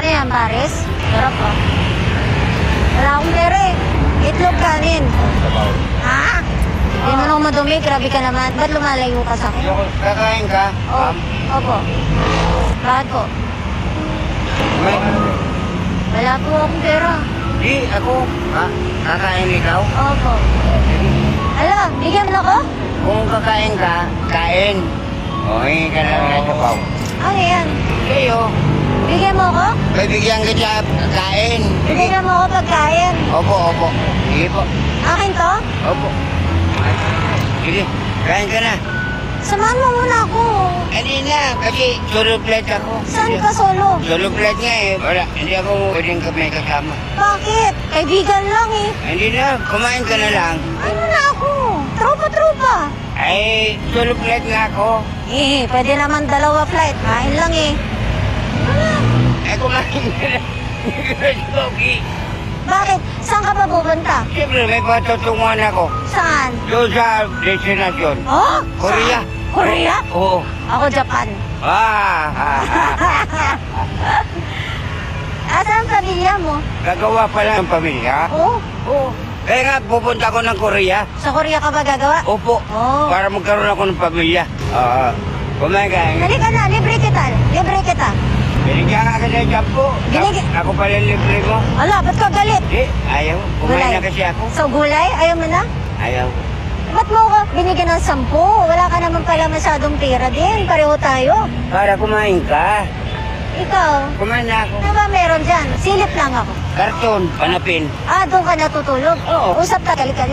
Ano yan, Paris? Sarap ah. Wala akong pera eh. Itlog kanin. Ha? Hindi mo nang madumi, grabe ka naman. Ba't lumalayo ka sa akin? Kakain ka? Oh, opo. Bakit po? May... Wala po akong pera. Di, ako. Ha? Kakain ikaw? Opo. Ala, bigyan mo na ako? Kung kakain ka, kain. O, hingi ka na ng sabaw. Ano yan? Kayo, Bigyan mo ako? bibigyan kita kain. Sige. Bigyan mo ako pagkain. Opo, opo. Sige po. Akin to? Opo. Sige, kain ka na. Samahan mo muna ako. Hindi na, kasi solo flight ako. Saan ka solo? Solo flight nga eh. Wala, hindi ako pwedeng may kasama. Bakit? Kaibigan lang eh. Hindi na, kumain ka na lang. Ano na ako? Tropa-tropa. Ay, solo flight nga ako. Eh, pwede naman dalawa flight. Kain lang eh. Ay, kumain ka na. Hindi ka na sumogi. Bakit? Saan ka pa pupunta? Siyempre, may patutunguhan ako. Saan? Doon sa destinasyon. Oh? Korea. Saan? Korea? Oo. Ako Japan. Asan ang pamilya mo? Gagawa pala ng pamilya? Oh? Oo. Kaya nga, pupunta ako ng Korea. Sa Korea ka ba gagawa? Opo. Oh. Para magkaroon ako ng pamilya. Kumain ka. Halika na, libre kita. Libre kita. Binigyan ka kasi ng po. Ako pala libre mo. Ala, ba't ka galit? Eh, ayaw. Kumain na kasi ako. So, gulay? Ayaw mo na? Ayaw. Ba't mo ako binigyan ng 10? Wala ka naman pala masyadong pera din. Pareho tayo. Para kumain ka. Ikaw, Kumain na ako. ano ba meron dyan? Silip lang ako. Karton, panapin. Ah, doon ka natutulog? Oo. Usap ka, halika.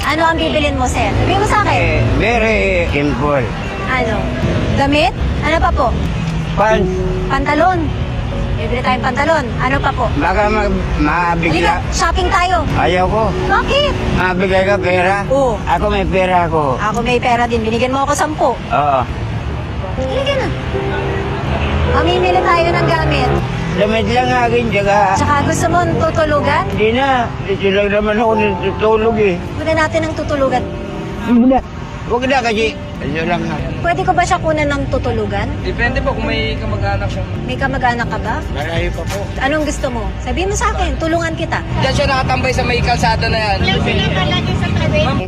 Ano ang bibilin mo, sir? Sabihin mo sa akin. Very simple. Ano? Damit? Ano pa po? Pants. Pantalon. Bibili tayong pantalon. Ano pa po? Baka mabigla. Halika, shopping tayo. Ayaw ko. Bakit? Mabigay ka pera? Oo. Ako may pera ako. Ako may pera din. Binigyan mo ako 10. Oo. Halika na. Mamimili tayo ng gamit. Damit lang akin, tsaka... Tsaka gusto mo tutulugan? Hindi na. Dito lang naman ako natutulog eh. Muna natin ng tutulugan. Hindi na. Huwag na kasi. Ito lang nga. Pwede ko ba siya kunan ng tutulugan? Depende po kung may kamag-anak siya. May kamag-anak ka ba? Malayo pa po. Anong gusto mo? Sabihin mo sa akin, tulungan kita. Diyan siya nakatambay sa may kalsada na yan.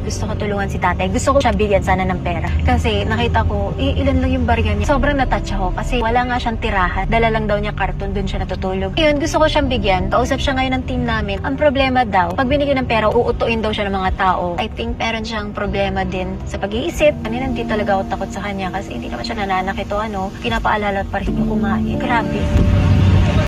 Gusto ko tulungan si tatay. Gusto ko siya bigyan sana ng pera. Kasi nakita ko, ilan lang yung barya niya. Sobrang natouch ako kasi wala nga siyang tirahan. Dala lang daw niya karton, dun siya natutulog. Ngayon, gusto ko siyang bigyan. Kausap siya ngayon ng team namin. Ang problema daw, pag binigyan ng pera, uutuin daw siya ng mga tao. I think meron siyang problema din sa pag-iisip. Kanina hindi talaga ako takot sa kanya kasi hindi naman siya nananakit o ano. Pinapaalala pa rin yung kumain. Grabe.